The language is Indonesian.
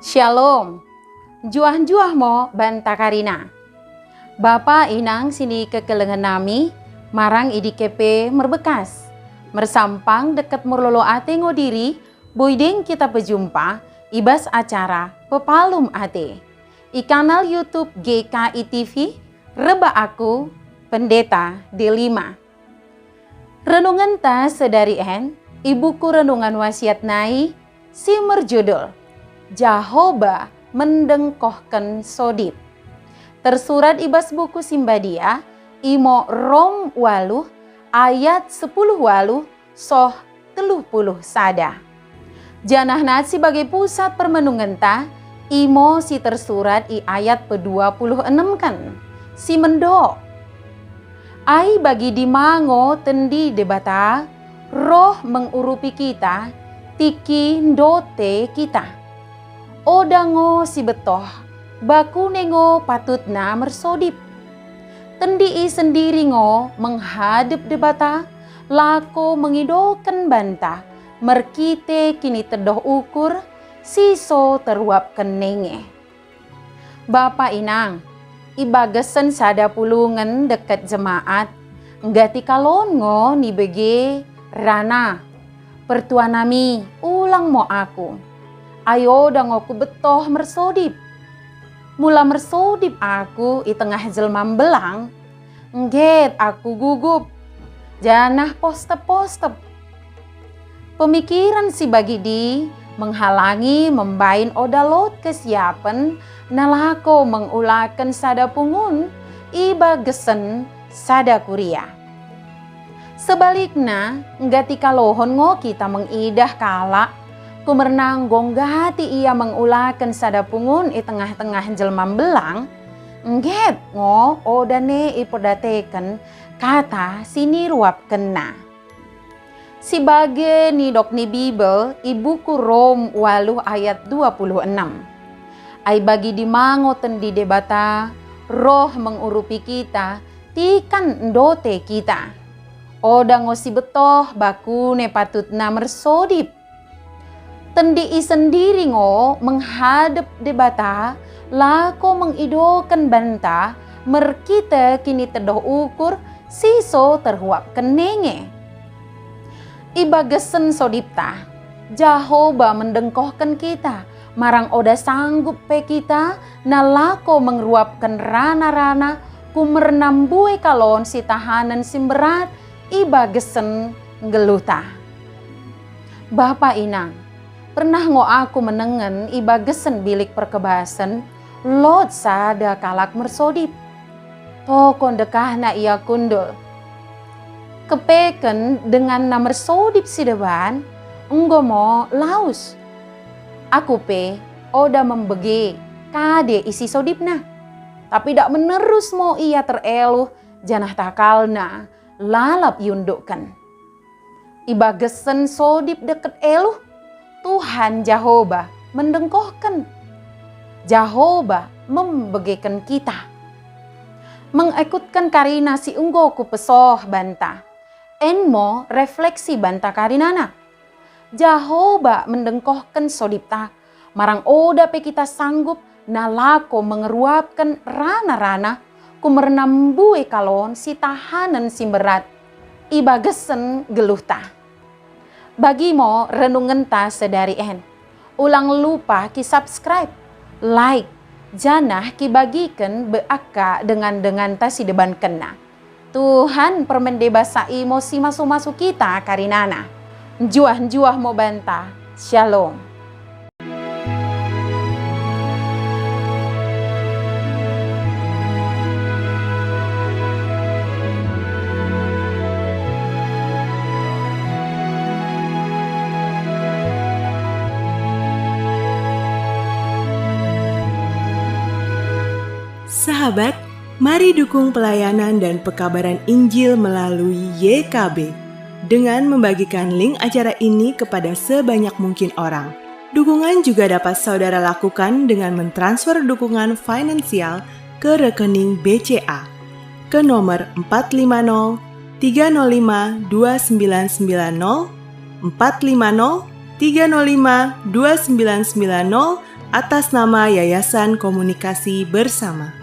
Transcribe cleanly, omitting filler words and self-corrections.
Shalom, juah-juah mo banta karina. Bapa inang sini kekelengan nami, marang idikepe merbekas. Mersampang deket murlolo ate ngodiri, boydeng kita pejumpa, ibas acara pepalum ate. I kanal YouTube GKI TV, reba aku, pendeta Delima. Renungan ta sedari ibuku renungan wasiat nai, si merjudul Jehovah mendengkohkan sodip. Tersurat ibas buku Simbadia, imo Rom waluh, ayat 10 waluh, soh 30 sada. Janah nasi sebagai pusat permenungan ta, imo si tersurat i ayat pe-26 kan, si mendo. Ai bagi dimango tendi debata, roh mengurupi kita, tiki ndote kita. Odango si betoh, baku nengo patutna mersodip. Tendi sendiri ngo menghadap debata, lako mengidokan banta, merkite kini tedoh ukur, siso teruap kenenge. Bapa inang, ibagasan sada pulungan dekat jemaat, nggati kalon ngo ni bege rana, pertua nami ulang mo aku. Ayo dangoku betoh mersodip. Mula mersodip aku i tengah jelmam belang, ngget aku gugup. Janah postep-postep. Pemikiran si bagi di menghalangi membain odalot kesiapan nalako mengulakan sada pungun iba gesen sada kuria. Sebaliknya, nggati kalohon ngo kita mengidah kala kumernang gonggati ia mengulakan sada pungun i tengah-tengah jelmam belang, ngget ngo odane ipodatekan kata sini ruap kena. Si bage ni dok ni Bibel ibuku Rom waluh ayat 26. Ai bagi dimango tendi debata, roh mengurupi kita, tikan ndote kita. Odango si betoh baku ne patutna mersodip. Tendi sendiri ngo menghadap debata, lako mengidokan banta, merkita kini tedoh ukur, siso terhuap kenenge. Ibagesen sodipta, Jehovah mendengkohkan kita, marang oda sanggup pe kita, nalako mengruapkan rana-rana, kumernambue kalon si tahanan simberat, ibagesen geluta. Bapa inang, pernah ngo aku menengen ibagesen bilik perkebasan, lot sada kalak mersodip. Tokon dekahna ia kundul. Kepeken dengan namer sodip si depan, enggo mo laus. Aku pe oda membege kade isi sodipna. Tapi dak menerus mo ia tereluh janah takalna lalap yundukkan. Ibagesen sodip deket eluh, Tuhan Jehovah mendengkohkan. Jehovah membegekan kita. Mengikutkan karina si unggoku pesoh banta. Enmo refleksi banta karinana. Jehovah mendengkohkan sodipta. Marang oda pe kita sanggup nalako mengeruapkan rana-rana. Kumernambue kalon si tahanan si berat. Ibagesen geluhta. Bagimo renungan ta sedari ulang lupa ki subscribe, like, janah ki bagikan beaka dengan ta si deban kena. Tuhan permendebasa emosi masuk-masuk kita karinana. Juah-juah mo banta. Shalom. Sahabat, mari dukung pelayanan dan pekabaran Injil melalui YKB dengan membagikan link acara ini kepada sebanyak mungkin orang. Dukungan juga dapat saudara lakukan dengan mentransfer dukungan finansial ke rekening BCA ke nomor 450 305 2990 450 305 2990 atas nama Yayasan Komunikasi Bersama.